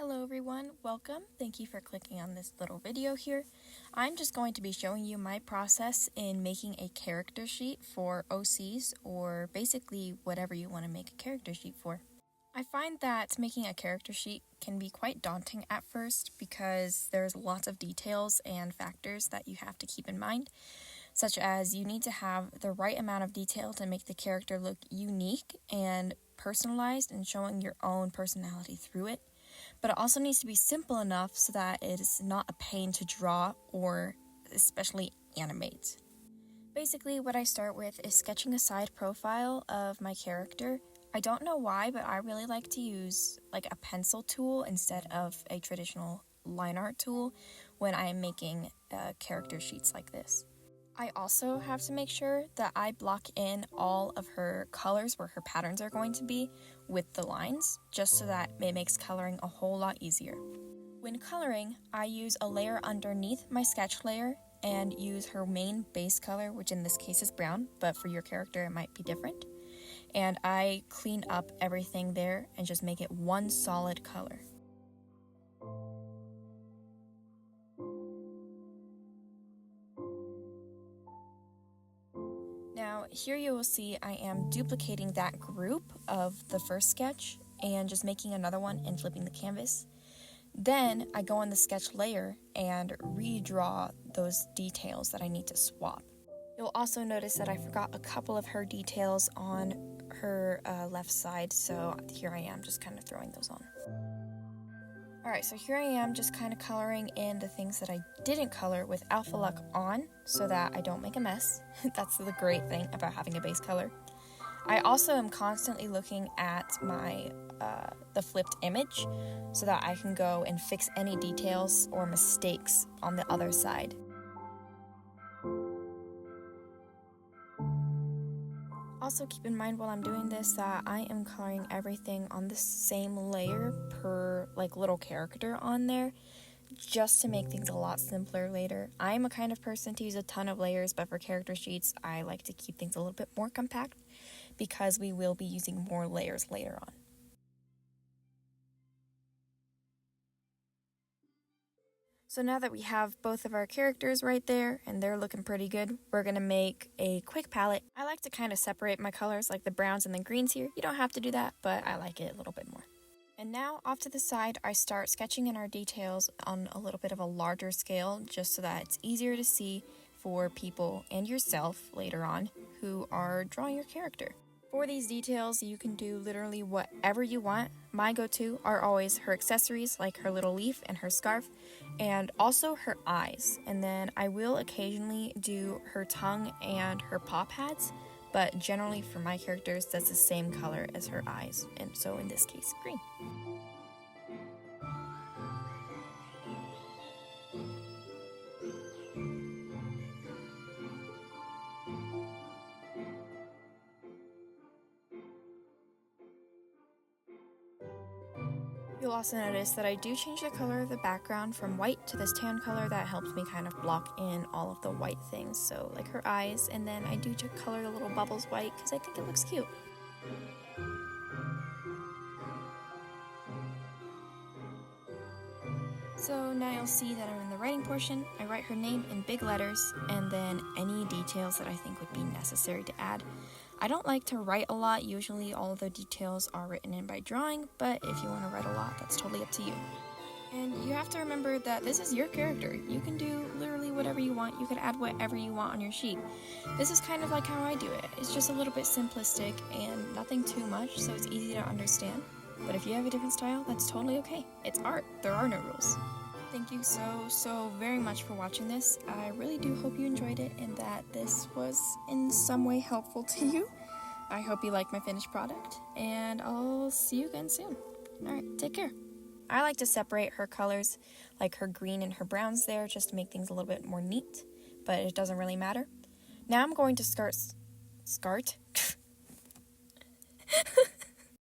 Hello everyone, welcome. Thank you for clicking on this little video here. I'm just going to be showing you my process in making a character sheet for OCs, or basically whatever you want to make a character sheet for. I find that making a character sheet can be quite daunting at first because there's lots of details and factors that you have to keep in mind, such as you need to have the right amount of detail to make the character look unique and personalized and showing your own personality through it. But it also needs to be simple enough so that it is not a pain to draw or especially animate. Basically, what I start with is sketching a side profile of my character. I don't know why, but I really like to use like a pencil tool instead of a traditional line art tool when I am making character sheets like this. I also have to make sure that I block in all of her colors where her patterns are going to be with the lines, just so that it makes coloring a whole lot easier. When coloring, I use a layer underneath my sketch layer and use her main base color, which in this case is brown, but for your character it might be different. And I clean up everything there and just make it one solid color. Now, here you will see I am duplicating that group of the first sketch and just making another one and flipping the canvas. Then I go on the sketch layer and redraw those details that I need to swap. You'll also notice that I forgot a couple of her details on her left side, so here I am just kind of throwing those on. Alright, so here I am just kind of coloring in the things that I didn't color with Alpha Luck on so that I don't make a mess. That's the great thing about having a base color. I also am constantly looking at my the flipped image so that I can go and fix any details or mistakes on the other side. Also keep in mind while I'm doing this that I am coloring everything on the same layer per like little character on there, just to make things a lot simpler later. I'm a kind of person to use a ton of layers, but for character sheets I like to keep things a little bit more compact because we will be using more layers later on. So now that we have both of our characters right there and they're looking pretty good, we're going to make a quick palette. I like to kind of separate my colors like the browns and the greens here. You don't have to do that, but I like it a little bit more. And now off to the side, I start sketching in our details on a little bit of a larger scale just so that it's easier to see for people and yourself later on who are drawing your character. For these details, you can do literally whatever you want. My go-to are always her accessories, like her little leaf and her scarf, and also her eyes. And then I will occasionally do her tongue and her paw pads, but generally for my characters, that's the same color as her eyes, and so in this case, green. You'll also notice that I do change the color of the background from white to this tan color that helps me kind of block in all of the white things, so like her eyes, and then I do color the little bubbles white because I think it looks cute. So now you'll see that I'm in the writing portion. I write her name in big letters and then any details that I think would be necessary to add. I don't like to write a lot. Usually all of the details are written in by drawing, but if you want to write a lot, that's totally up to you. And you have to remember that this is your character. You can do literally whatever you want. You can add whatever you want on your sheet. This is kind of like how I do it. It's just a little bit simplistic and nothing too much, so it's easy to understand. But if you have a different style, that's totally okay. It's art. There are no rules. Thank you so very much for watching this. I really do hope you enjoyed it and that this was in some way helpful to you. I hope you like my finished product, and I'll see you again soon. Alright, take care. I like to separate her colors, like her green and her browns there, just to make things a little bit more neat, but it doesn't really matter. Now I'm going to start